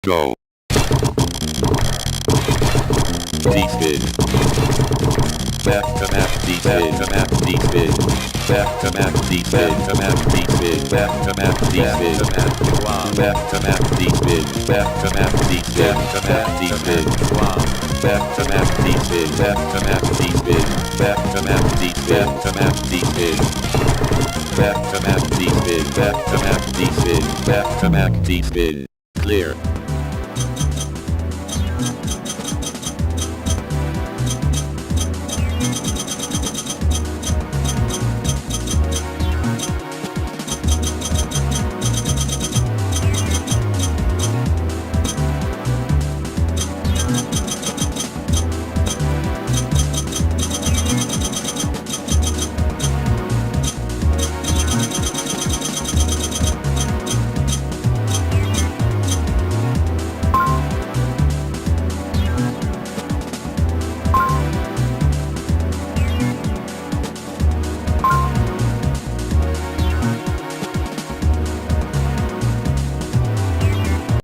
Go. D-spin. Back to map D-spin. Back to map D-spin. Back to map D-spin. Back to map D-spin. Back to map D-spin. Back to map D-spin. Back to map D-spin. Back to map D-spin. Back to map D-spin. Back to map D-spin. Back to map D-spin. Back to map D-spin. Back to map D-spin. Back to map D-spin. Back to map D-spin. Clear.